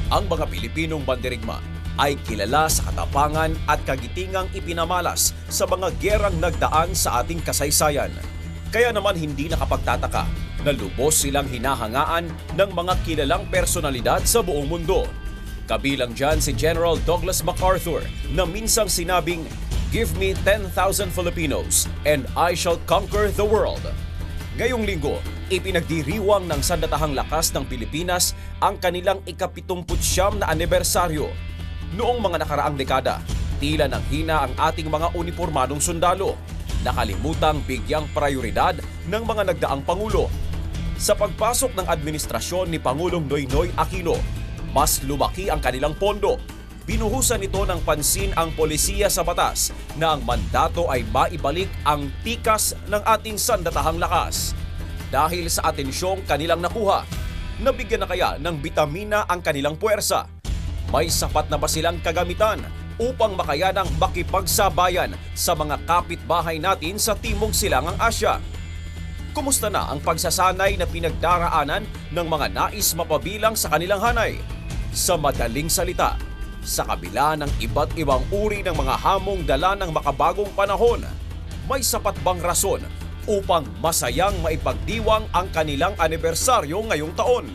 Ang mga Pilipinong bandirigma ay kilala sa katapangan at kagitingang ipinamalas sa mga gerang nagdaan sa ating kasaysayan. Kaya naman hindi nakapagtataka na lubos silang hinahangaan ng mga kilalang personalidad sa buong mundo. Kabilang dyan si General Douglas MacArthur na minsang sinabing, "Give me 10,000 Filipinos and I shall conquer the world." Ngayong linggo, ipinagdiriwang ng Sandatahang Lakas ng Pilipinas ang kanilang ika-79 na anibersaryo. Noong mga nakaraang dekada, tila nang hina ang ating mga unipormadong sundalo. Nakalimutang bigyang prioridad ng mga nagdaang Pangulo. Sa pagpasok ng administrasyon ni Pangulong Noynoy Aquino, mas lumaki ang kanilang pondo. Binuhusan nito ng pansin ang polisiya sa batas na ang mandato ay maibalik ang tikas ng ating sandatahang lakas. Dahil sa atensyong kanilang nakuha, nabigyan na kaya ng bitamina ang kanilang puwersa? May sapat na ba silang kagamitan upang makayanang makipagsabayan sa mga kapitbahay natin sa Timog Silangang Asya? Kumusta na ang pagsasanay na pinagdaraanan ng mga nais mapabilang sa kanilang hanay? Sa madaling salita, sa kabila ng iba't ibang uri ng mga hamong dala ng makabagong panahon, may sapat bang rason upang masayang maipagdiwang ang kanilang anibersaryo ngayong taon?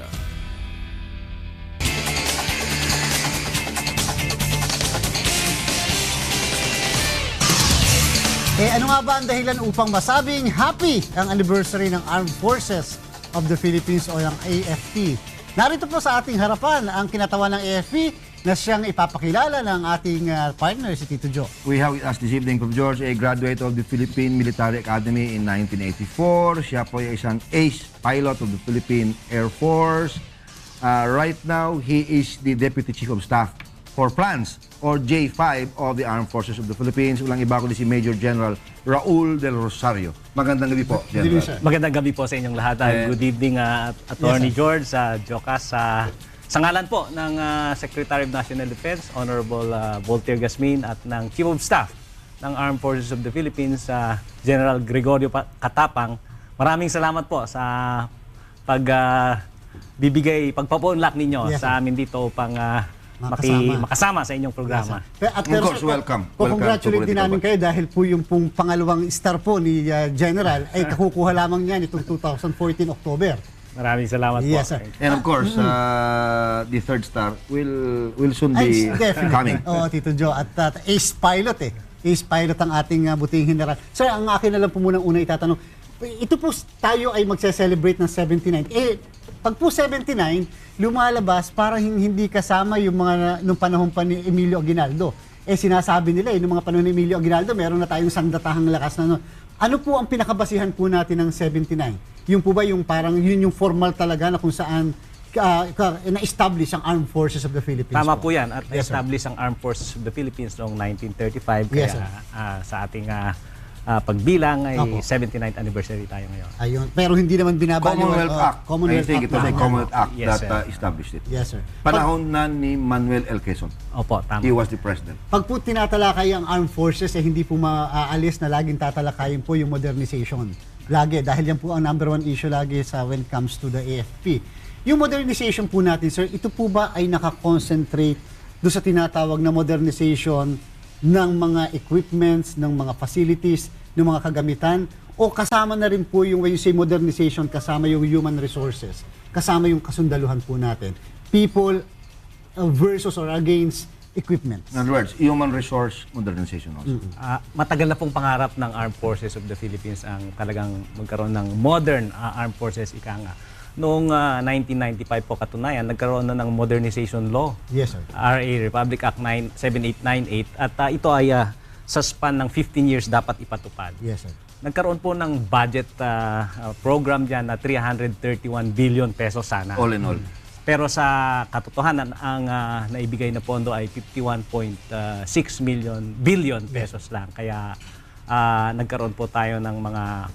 Ano nga ba ang dahilan upang masabing happy ang anniversary ng Armed Forces of the Philippines o ng AFP? Narito po sa ating harapan ang kinatawan ng AFP na siyang ipapakilala ng ating partner, si Tito Joe. We have with us this evening from George, a graduate of the Philippine Military Academy in 1984. Siya po ay isang ace pilot of the Philippine Air Force. Right now, he is the Deputy Chief of Staff for Plans or J5 of the Armed Forces of the Philippines. Walang iba kundi si Major General Raul Del Rosario. Magandang gabi po, General. Magandang gabi po sa inyong lahat. Good evening, Attorney George, Jocas. Sa ngalan po ng Secretary of National Defense, Honorable Voltaire Gasmin, at ng Chief of Staff ng Armed Forces of the Philippines, General Gregorio Katapang, maraming salamat po sa pagpapaunlak ninyo sa amin dito upang makasama sa inyong programa. At Of course, welcome. Congratulate din namin kayo dahil po yung pong pangalawang star po ni General ay kakukuha lamang niya nitong 2014 October. Maraming salamat po. Yes, sir. And of course, the third star will soon be coming. Oo, Tito Joe. At ace pilot Ace pilot ang ating buting general. Sir, ang akin na lang po munang una itatanong. Ito po tayo ay magse-celebrate ng 79. Pag po 79, lumalabas parang hindi kasama yung mga nung panahon pa ni Emilio Aguinaldo. Sinasabi nila nung mga panahon ni Emilio Aguinaldo, meron na tayong sandatahang lakas na Ano po ang pinakabasihan po natin ng 79? Yung po ba yung parang yun yung formal talaga na kung saan na-establish ang Armed Forces of the Philippines? Tama po yan. At na-establish ang Armed Forces of the Philippines noong 1935. Yes, kaya sa ating pagbilang ay 79th anniversary tayo ngayon. Ayun. Pero hindi naman binabaliwala. Commonwealth Act. Commonwealth I think Act it was a Commonwealth Act Yes, that sir. established it. Yes, sir. Panahon na ni Manuel L. Quezon. Opo, tama. He was the president. Pag po tinatalakay ang Armed Forces, hindi po maaalis na laging tatalakayin po yung modernization. Lagi, dahil yan po ang number one issue lagi when it comes to the AFP. Yung modernization po natin, sir, ito po ba ay nakakonsentrate doon sa tinatawag na modernization ng mga equipments, ng mga facilities, ng mga kagamitan, o kasama na rin po yung, when you say modernization, kasama yung human resources, kasama yung kasundaluhan po natin. People versus or against equipment. In other words, human resource modernization also. Matagal na pong pangarap ng Armed Forces of the Philippines ang talagang magkaroon ng modern Armed Forces, ika nga. Noong 1995 po katunayan, nagkaroon na ng modernization law. Yes, sir. RA, Republic Act 7898. At ito ay sa span ng 15 years dapat ipatupad. Yes, sir. Nagkaroon po ng budget program dyan na 331 billion pesos sana. All in all. Pero sa katotohanan, ang naibigay na pondo ay 51.6 billion pesos lang. Kaya nagkaroon po tayo ng mga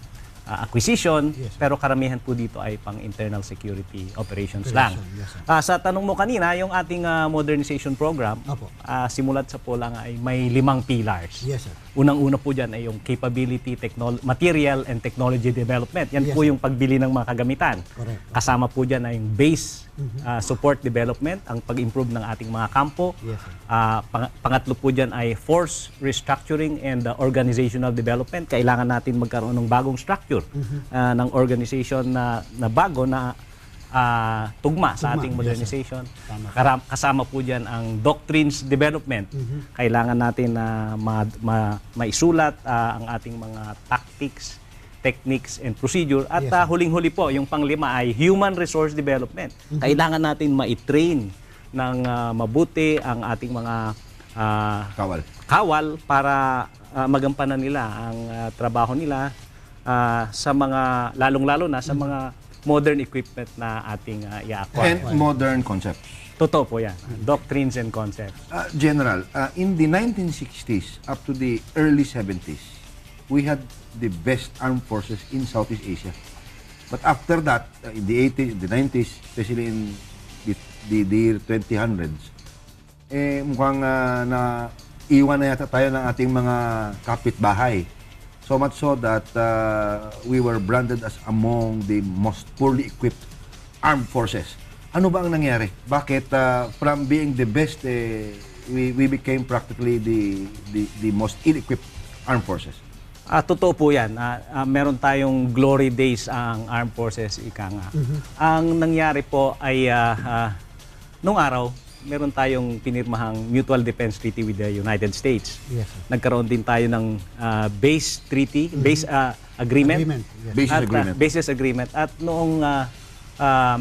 acquisition, Yes, sir. pero karamihan po dito ay pang internal security operations Operation, lang. yes, sir. Sa tanong mo kanina, yung ating modernization program, Opo. simulat sa po lang ay may 5 pillars. Yes, sir. Unang-una po dyan ay yung capability, material and technology development. Yan Yes, po sir. yung pagbili ng mga kagamitan. Correct. Kasama po dyan ay yung base support development, ang pag-improve ng ating mga kampo. Yes, sir. Pangatlo po dyan ay force restructuring and organizational development. Kailangan natin magkaroon ng bagong structure ng organization na bago na tugma sa Tugma, ating yes, sir. modernization. Tama. Kasama po dyan ang doctrines development. Kailangan natin na maisulat ang ating mga tactics, techniques, and procedure. At Yes, sir. huling-huli po, yung panglima ay human resource development. Kailangan natin ma-train ng mabuti ang ating mga kawal para magampanan nila ang trabaho nila sa mga, lalong-lalo na sa mga modern equipment na ating i-acquire. And modern concepts. Totoo po yan. Doctrines and concepts. General, in the 1960s up to the early 70s, we had the best armed forces in Southeast Asia. But after that, in the 80s, the 90s, especially in the year 2000s, mukhang na iwan na yata tayo ng ating mga kapitbahay. So much so that we were branded as among the most poorly equipped armed forces. Ano ba ang nangyari? Bakit from being the best, we became practically the most ill-equipped armed forces? Totoo po yan. Meron tayong glory days ang armed forces, ika nga. Ang nangyari po ay nung araw, meron tayong pinirmahang mutual defense treaty with the United States. Yes, sir. Nagkaroon din tayo ng base treaty, base agreement. Agreement, yes. Basis At, agreement. basis agreement. At noong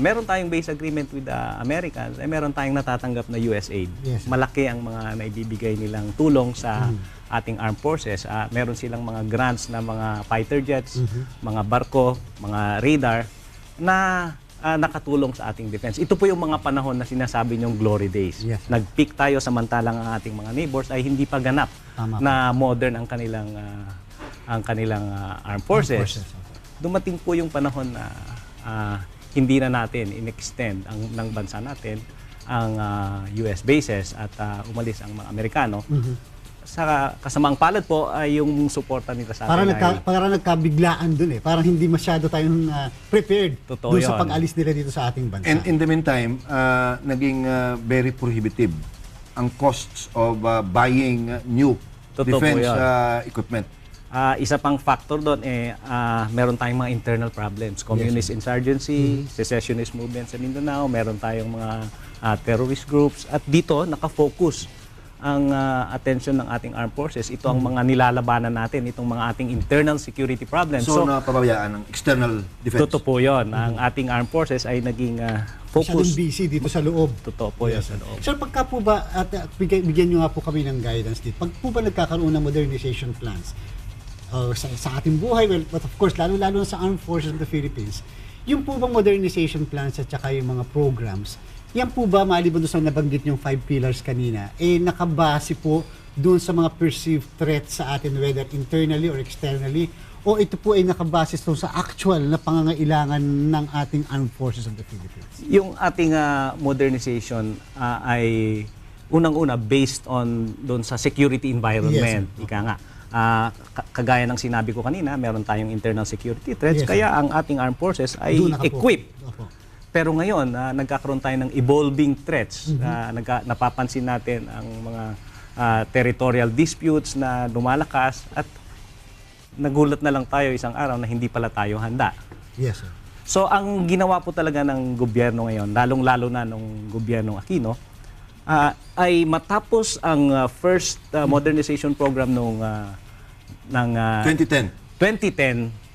meron tayong base agreement with the Americans, meron tayong natatanggap na US aid. Yes, sir. Malaki ang mga naibibigay nilang tulong sa ating armed forces. Meron silang mga grants na mga fighter jets, mga barko, mga radar na nakatulong sa ating defense. Ito po yung mga panahon na sinasabi niyong glory days. Yes. Nag-peak tayo samantalang ang ating mga neighbors ay hindi pa ganap Tama na modern ang kanilang armed forces. Dumating po yung panahon na hindi na natin in-extend ng bansa natin ang US bases at umalis ang mga Amerikano. Sa kasamaang palad po ay yung suporta nila sa atin. Parang nagkabiglaan dun eh. Parang hindi masyado tayong prepared Totoo dun sa yun. pag-alis nila dito sa ating bansa. And in the meantime, naging very prohibitive ang costs of buying new Totoo po defense yan. equipment. Isa pang factor doon meron tayong mga internal problems. Communist insurgency, secessionist movement sa Mindanao, meron tayong mga terrorist groups. At dito, nakafocus ang attention ng ating armed forces. Ito ang mga nilalabanan natin, itong mga ating internal security problems. So, napabayaan ng external defense. Totoo po yun. Ang ating armed forces ay naging Masyadong focus. busy dito sa loob. Totoo po yun sa loob. Sir, pagka po ba, at bigyan nyo nga po kami ng guidance dito, pag po ba nagkakaroon ng modernization plans sa ating buhay, well, but of course, lalo-lalo sa Armed Forces of the Philippines, yung po bang modernization plans at saka yung mga programs, yan po ba, maliban doon sa nabanggit yung 5 pillars kanina, nakabase po doon sa mga perceived threats sa atin, whether internally or externally, o ito po ay nakabase doon sa actual na pangangailangan ng ating Armed Forces of the Philippines? Yung ating modernization ay unang-una based on doon sa security environment. Yes, sir. Ika nga. Kagaya ng sinabi ko kanina, meron tayong internal security threats, Yes, sir. kaya ang ating armed forces ay Doon nakapokus. equipped. Opo. Pero ngayon, nagkakaroon tayo ng evolving threats. Napapansin natin ang mga territorial disputes na lumalakas at nagulat na lang tayo isang araw na hindi pala tayo handa. Yes, sir. So ang ginawa po talaga ng gobyerno ngayon, lalong-lalo na nung gobyernong Aquino, ay matapos ang first modernization program ng 2010. 2010,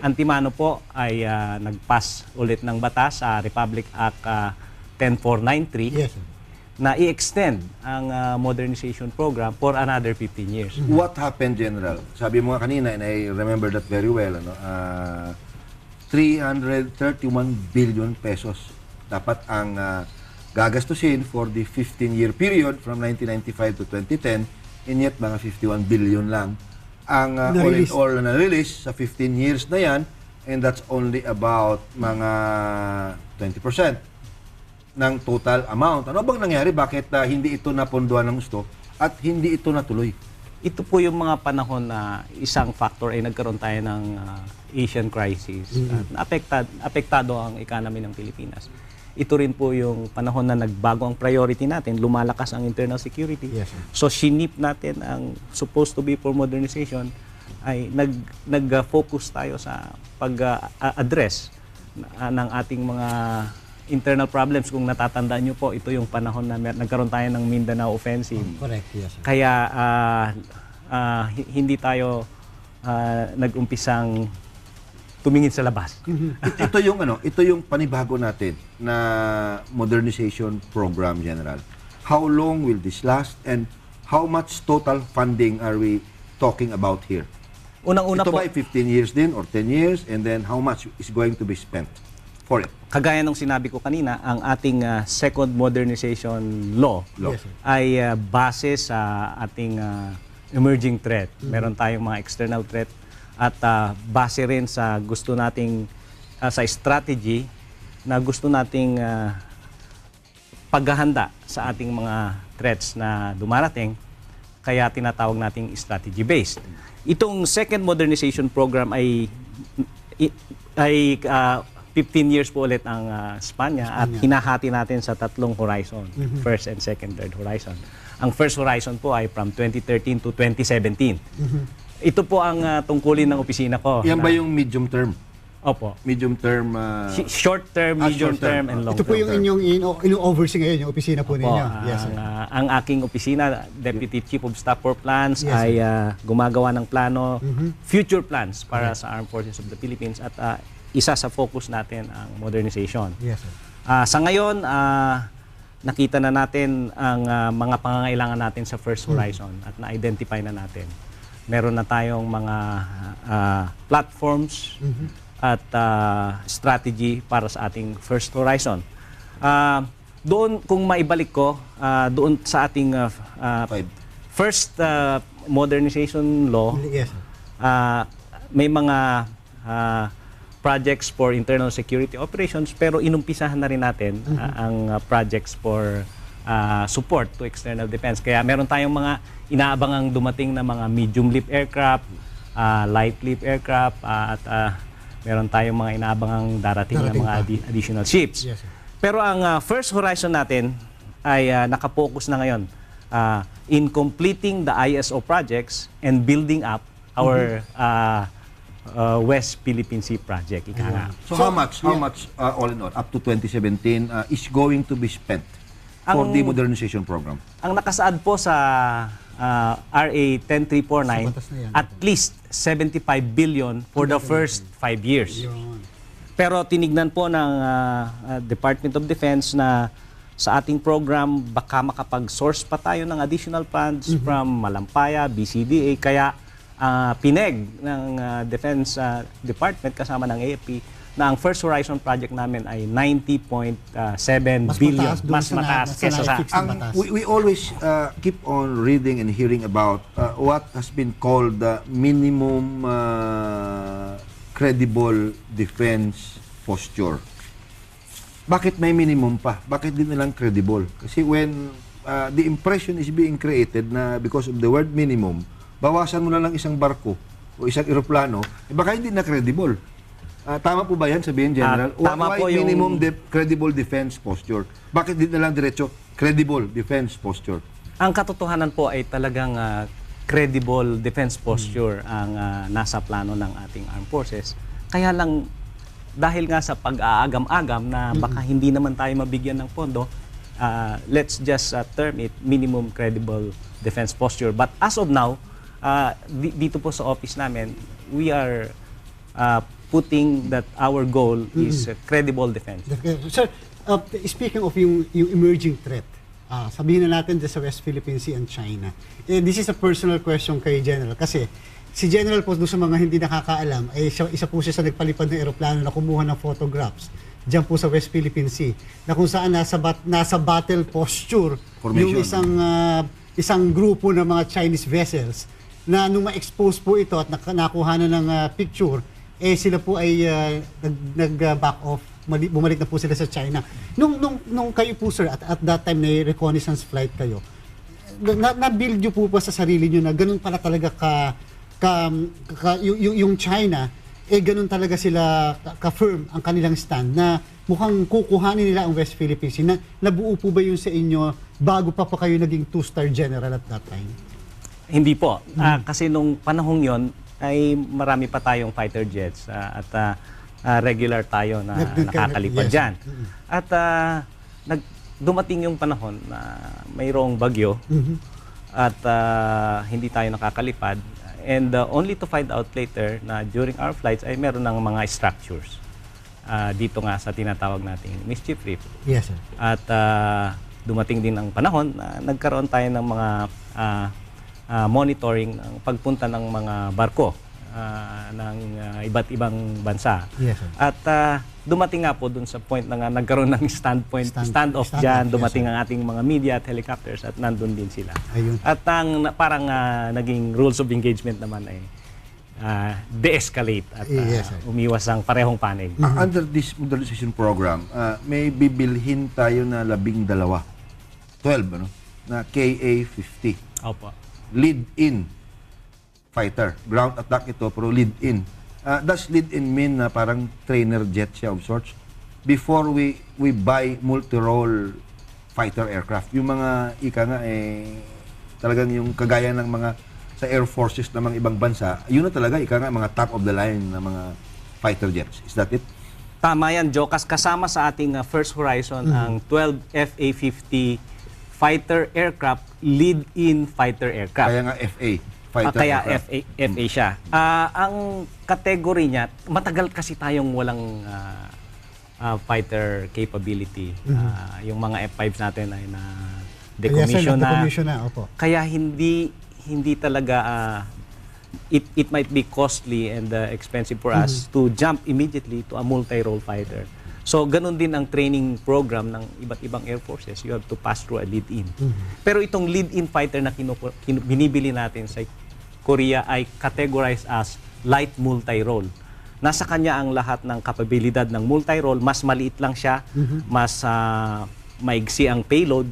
Antimano po ay nag-pass ulit ng batas sa Republic Act 10493 Yes, sir. na i-extend ang modernization program for another 15 years. What happened, General? Sabi mo nga kanina, and I remember that very well, 331 billion pesos dapat ang gagastusin for the 15-year period from 1995 to 2010, and yet mga 51 billion lang ang all in Na-release. all na release sa 15 years na yan, and that's only about mga 20% ng total amount. Ano bang nangyari? Bakit hindi ito napondohan ng gusto at hindi ito natuloy? Ito po yung mga panahon na isang factor ay nagkaroon tayo ng Asian crisis. At apektado ang economy ng Pilipinas. Ito rin po yung panahon na nagbago ang priority natin, lumalakas ang internal security. Yes, sir. So sinip natin ang supposed to be for modernization ay nag-focus tayo sa pag-address ng ating mga internal problems. Kung natatandaan nyo po, ito yung panahon na nagkaroon tayo ng Mindanao Offensive. Correct, yes, sir. Kaya hindi tayo nag-umpisang tumingin sa labas. Ito yung panibago natin na modernization program, General. How long will this last and how much total funding are we talking about here? Unang-una Ito po, ba ay 15 years din or 10 years, and then how much is going to be spent for it? kagaya ng sinabi ko kanina, ang ating second modernization law Yes, sir. ay base sa ating emerging threat. Meron tayong mga external threat at base rin sa gusto nating sa strategy na gusto nating paghahanda sa ating mga threats na dumarating, kaya tinatawag nating strategy-based. Itong second modernization program ay 15 years po ulit ang span niya at hinahati natin sa tatlong horizon, first and second, third horizon. Ang first horizon po ay from 2013 to 2017. Ito po ang tungkulin ng opisina ko. Yan ba yung medium term? Opo. Medium term? Short term, medium short term. term, and long Ito po term. yung inyong oversee ngayon, yung opisina po Opo, ninyo. Yes, sir. ang aking opisina, Deputy Chief of Staff for Plans, Yes, ay gumagawa ng plano, future plans para sa Armed Forces of the Philippines at isa sa focus natin ang modernization. Yes, sir. Sa ngayon, nakita na natin ang mga pangangailangan natin sa first horizon at na-identify na natin. Meron na tayong mga platforms at strategy para sa ating first horizon. Doon, kung maibalik ko, doon sa ating first modernization law, Yes, sir. may mga projects for internal security operations, pero inumpisahan na rin natin ang projects for support to external defense. Kaya meron tayong mga inaabangang dumating na mga medium lift aircraft, light lift aircraft, at meron tayong mga inaabangang darating na Darating mga pa. additional ships. Yes, sir. Pero ang first horizon natin ay nakapokus na ngayon in completing the ISO projects and building up our West Philippine Sea project. Ika nga. So, how much all in all, up to 2017, is going to be spent for the modernization program? Ang nakasaad po sa RA 10349, Sa batas na yan. at least 75 billion for the first 5 years. Yun. Pero tinignan po ng Department of Defense na sa ating program, baka makapag-source pa tayo ng additional funds from Malampaya, BCDA, kaya pineg ng Defense Department kasama ng AFP na ang first horizon project namin ay 90.7 billion. Mas mataas kesa sa... We always keep on reading and hearing about what has been called the minimum credible defense posture. Bakit may minimum pa? Bakit di nilang credible? Kasi when the impression is being created na because of the word minimum, bawasan mo na lang isang barko o isang eroplano, baka hindi na credible. Tama po ba yan sabihin, General? Tama Why po yung- minimum credible defense posture? Bakit di na lang diretso credible defense posture? Ang katotohanan po ay talagang credible defense posture ang nasa plano ng ating armed forces. Kaya lang, dahil nga sa pag-aagam-agam na baka hindi naman tayo mabigyan ng pondo, let's just term it minimum credible defense posture. But as of now, dito po sa office namin, we are putting that our goal is credible defense. Sir, speaking of yung emerging threat, sabihin na natin sa West Philippine Sea and China. This is a personal question kay General kasi si General po doon sa mga hindi nakakaalam ay isa po siya sa nagpalipad ng eroplano na kumuha ng photographs diyan po sa West Philippine Sea na kung saan nasa battle posture Formation. yung isang grupo ng mga Chinese vessels na nung ma-expose po ito at nakuha na ng picture, sila po ay nag-back off. Bumalik na po sila sa China. Nung kayo po, sir, at that time na reconnaissance flight kayo, na-build nyo po ba sa sarili nyo na ganun pala talaga yung China, ganun talaga sila ka-firm ang kanilang stand na mukhang kukuhanin nila ang West Philippine Sea. Nabuo po ba yun sa inyo bago pa kayo naging 2-star general at that time? Hindi po. Kasi nung panahong yon ay marami pa tayong fighter jets at regular tayo na nakakalipad dyan. At dumating yung panahon na mayroong bagyo at hindi tayo nakakalipad. And only to find out later na during our flights ay meron ng mga structures dito nga sa tinatawag nating mischief reef. Yes, sir. At dumating din ang panahon na nagkaroon tayo ng mga monitoring ng pagpunta ng mga barko ng iba't ibang bansa. Yes, sir. At dumating nga po dun sa point na nga nagkaroon ng standoff dyan. Dumating ang ating mga media at helicopters at nandun din sila. Ayun. At parang naging rules of engagement naman ay de-escalate at Yes, sir. umiwas ang parehong panig. Under this modernization program, may bibilhin tayo na 12, 12, ano? Na KA-50. Opo. Lead-in fighter. Ground attack ito, pero lead-in. Does lead-in mean na parang trainer jet siya of sorts? Before we buy multi-role fighter aircraft, yung mga ika nga talagang yung kagaya ng mga sa air forces ng mga ibang bansa, yun na talaga ika nga mga top of the line na mga fighter jets. Is that it? Tama yan, Jokas. Kasama sa ating first horizon ang 12 FA-50 fighter aircraft, lead-in fighter aircraft. Kaya nga FA. Fighter Kaya aircraft. FA siya. Ang category niya, matagal kasi tayong walang fighter capability. Yung mga F-5s natin ay na decommission na. Decommission na, opo. Kaya hindi talaga it might be costly and expensive for us to jump immediately to a multi-role fighter. So, ganun din ang training program ng iba't ibang air forces. You have to pass through a lead-in. Pero itong lead-in fighter na binibili natin sa Korea ay categorized as light multi-role. Nasa kanya ang lahat ng kapabilidad ng multi-role. Mas maliit lang siya, mas maigsi ang payload,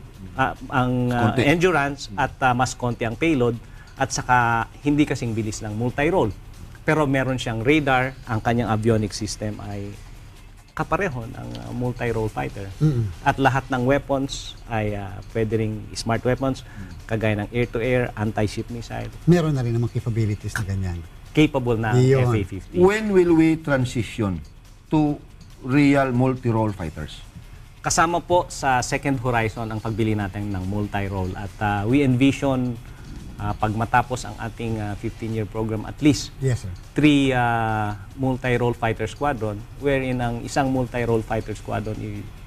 ang endurance, at mas konti ang payload. At saka hindi kasing bilis ng multi-role. Pero meron siyang radar, ang kanyang avionics system ay kapareho ng multi-role fighter. At lahat ng weapons ay pwede ring smart weapons, kagaya ng air-to-air, anti-ship missile. Meron na rin namang capabilities na ganyan. Capable na ang Iyon. FA-50. When will we transition to real multi-role fighters? Kasama po sa second horizon ang pagbili natin ng multi-role. At we envision pag matapos ang ating 15-year program, at least Yes, sir. 3 multi-role fighter squadron, wherein ang isang multi-role fighter squadron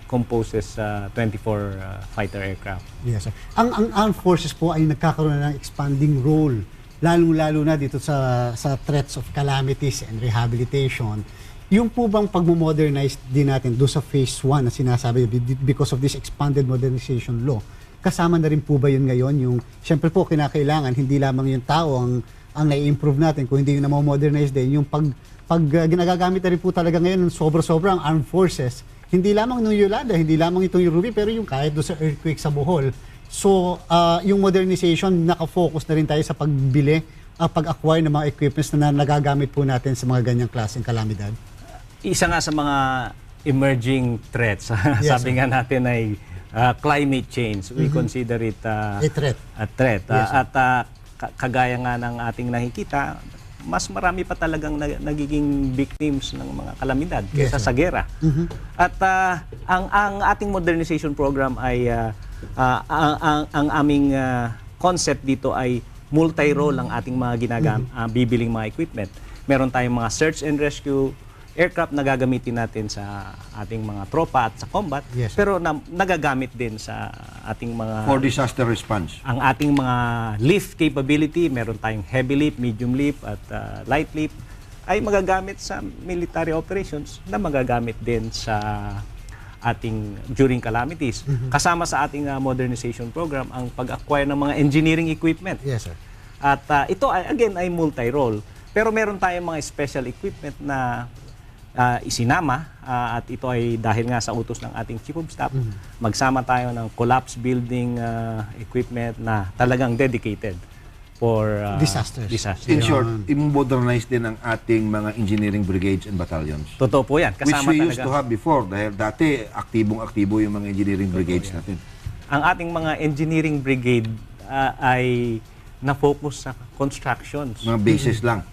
composes 24 fighter aircraft. Yes, sir. Ang armed forces po ay nagkakaroon na ng expanding role, lalong-lalo na dito sa threats of calamities and rehabilitation. Yung po bang pagmo-modernize din natin doon sa phase 1 na sinasabi because of this expanded modernization law, kasama na rin po ba yun ngayon? Yung, syempre po, kinakailangan, hindi lamang yung tao ang nai-improve natin, kung hindi yung na-modernize din, yung pag ginagagamit na rin po talaga ngayon ng sobra-sobra ang armed forces, hindi lamang nung Yolanda, hindi lamang itong Ruby, pero yung kahit doon sa earthquake sa Bohol. So, yung modernization, nakafocus na rin tayo sa pagbili, pag-acquire ng mga equipments na nagagamit po natin sa mga ganyang klaseng kalamidad. Isa nga sa mga emerging threats, Yes, sabi nga natin ay climate change. We consider it A threat. a threat. Yes, sir. At kagaya nga ng ating nakikita, mas marami pa talagang nagiging victims ng mga kalamidad kaysa Yes, sa gera. At ang ating modernization program ay ang aming concept dito ay multi-role ang ating mga bibiling mga equipment. Meron tayong mga search and rescue aircraft na gagamitin natin sa ating mga tropa at sa combat, Yes, pero nagagamit din sa ating mga For disaster response. ang ating mga lift capability. Meron tayong heavy lift, medium lift at light lift ay magagamit sa military operations na magagamit din sa ating during calamities. Kasama sa ating modernization program ang pag-acquire ng mga engineering equipment. Yes, sir. At ito ay again ay multi-role. Pero meron tayong mga special equipment na isinama at ito ay dahil nga sa utos ng ating Chief of Staff, magsama tayo ng collapse building equipment na talagang dedicated for Disasters. In short, i-modernize din ang ating mga engineering brigades and battalions. Totoo po yan. Which Kasama we talaga. used to have before dahil dati aktibong-aktibo yung mga engineering brigades natin. Ang ating mga engineering brigade ay na-focus sa constructions. Mga bases lang.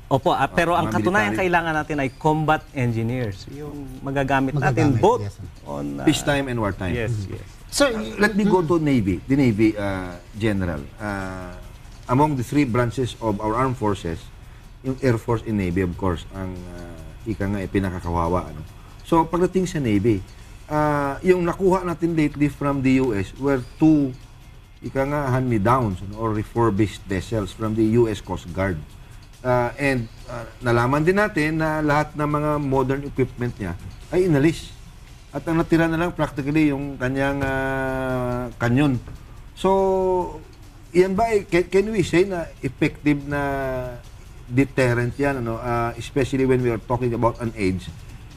Opo, pero ang mga katunayan military. kailangan natin ay combat engineers. Yung magagamit natin Magagamit, both yes, sir. on Peacetime and wartime. Yes, yes. Sir, Let me go to Navy. The Navy, General. Among the three branches of our armed forces, yung Air Force and Navy, of course, ang ika nga pinakakawawa. Ano? So, pagdating sa Navy, yung nakuha natin lately from the US were two, ika nga, hand-me-downs or refurbished vessels from the US Coast Guard. And nalaman din natin na lahat ng mga modern equipment niya ay inalis. At ang natira na lang practically yung kanyang kanyon. So, yan ba, can we say na effective na deterrent yan, ano? Especially when we are talking about an age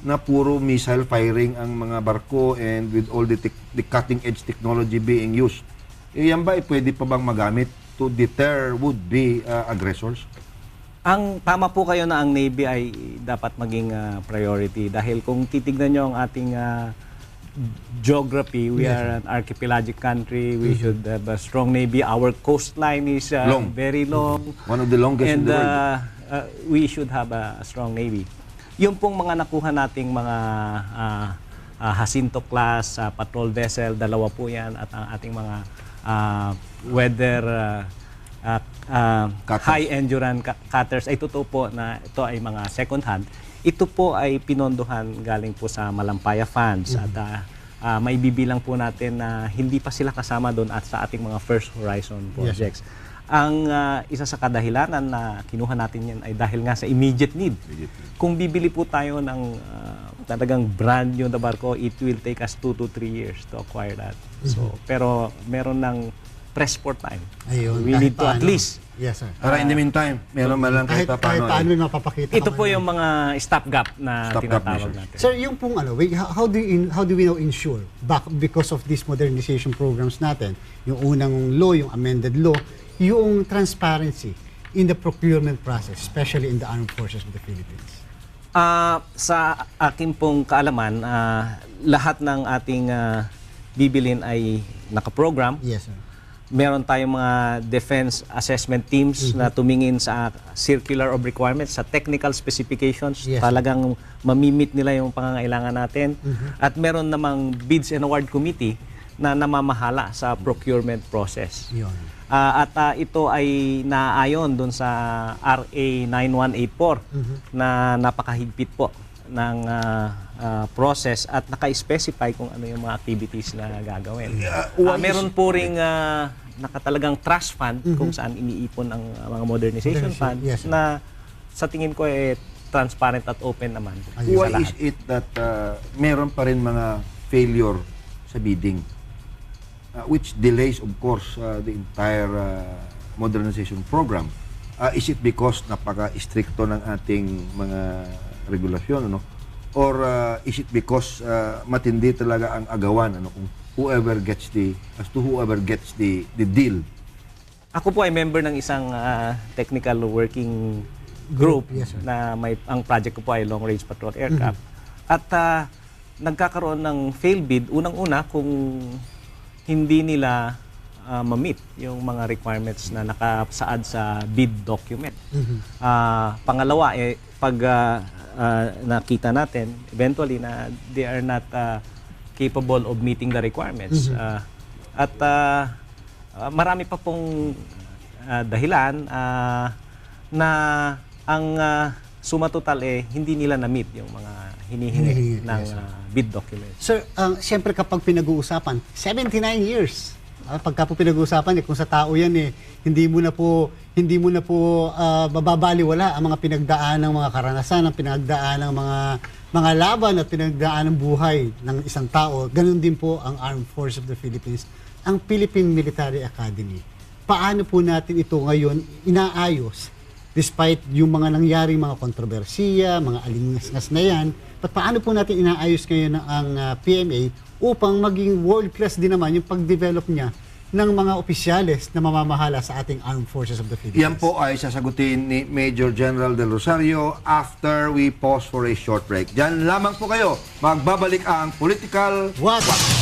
na puro missile firing ang mga barko and with all the cutting edge technology being used. Yan ba, pwede pa bang magamit to deter would-be aggressors? Ang tama po kayo na ang Navy ay dapat maging priority dahil kung titignan nyo ang ating geography, we are an archipelagic country. We should have a strong Navy. Our coastline is Long. very long. One of the longest in And the world. we should have a strong Navy. Yung pong mga nakuha nating mga Jacinto class patrol vessel, dalawa po yan, at ang ating mga weather Cutters. high endurance cutters ay totoo po na ito ay mga second hand. Ito po ay pinondohan galing po sa Malampaya Funds at may bibilang po natin na hindi pa sila kasama doon at sa ating mga first horizon projects. Ang isa sa kadahilanan na kinuha natin yan ay dahil nga sa immediate need. Kung bibili po tayo ng talagang brand new na barko, it will take us 2 to 3 years to acquire that. So, pero meron ng press for time. Ayun, We kahit need to at paano. least. Yes, sir. Para in the meantime, meron man lang Kahit paano yung mapapakita. Ito ka po man. yung mga stopgap na Stopgap tinatawag measures. natin. Sir, yung pong how do we now ensure because of these modernization programs natin, yung unang law, yung amended law, yung transparency in the procurement process, especially in the armed forces of the Philippines? Sa akin pong kaalaman, lahat ng ating bibilin ay nakaprogram. Yes, sir. Meron tayong mga defense assessment teams na tumingin sa circular of requirements, sa technical specifications. Yes. Talagang mamimit nila yung pangangailangan natin. At meron namang bids and award committee na namamahala sa procurement process. Yun. At ito ay naaayon doon sa RA 9184 na napakahigpit po ng process at naka-specify kung ano yung mga activities na gagawin. Meron po ring nakatalagang trust fund kung saan iniipon ang mga modernization fund Yes, sir. na sa tingin ko transparent at open naman. Why sa is lahat. it that meron pa rin mga failure sa bidding? Which delays, of course, the entire modernization program. Is it because napaka-stricto ng ating mga regulasyon, ano? Or is it because matindi talaga ang agawan, ano? Kung whoever gets the deal. Ako po ay member ng isang technical working group Yes, sir. na ang project ko po ay long range patrol aircraft. At nagkakaroon ng fail bid unang-una kung hindi nila ma-meet yung mga requirements na nakasaad sa bid document. Pangalawa, pag nakita natin eventually na they are not capable of meeting the requirements. At marami pa pong dahilan na ang suma total hindi nila na-meet yung mga hinihingi Hinihingi, ng yes, sir. bid documents. Sir, siyempre kapag pinag-uusapan, 79 years. Pagka po pinag-uusapan kung sa tao yan hindi mo na po bababaliwala ang mga pinagdaan ng mga karanasan, ang pinagdaan ng mga laban at pinagdaan ng buhay ng isang tao. Ganun din po ang Armed Forces of the Philippines, ang Philippine Military Academy. paano po natin ito ngayon inaayos despite yung mga nangyaring mga kontrobersiya, mga alingas-ngas na yan, paano po natin inaayos ngayon ang PMA upang maging world-class din naman yung pag-develop niya ng mga opisyales na mamamahala sa ating Armed Forces of the Philippines. Yan po ay sasagutin ni Major General Del Rosario after we pause for a short break. Diyan lamang po kayo. Magbabalik ang Political Watch!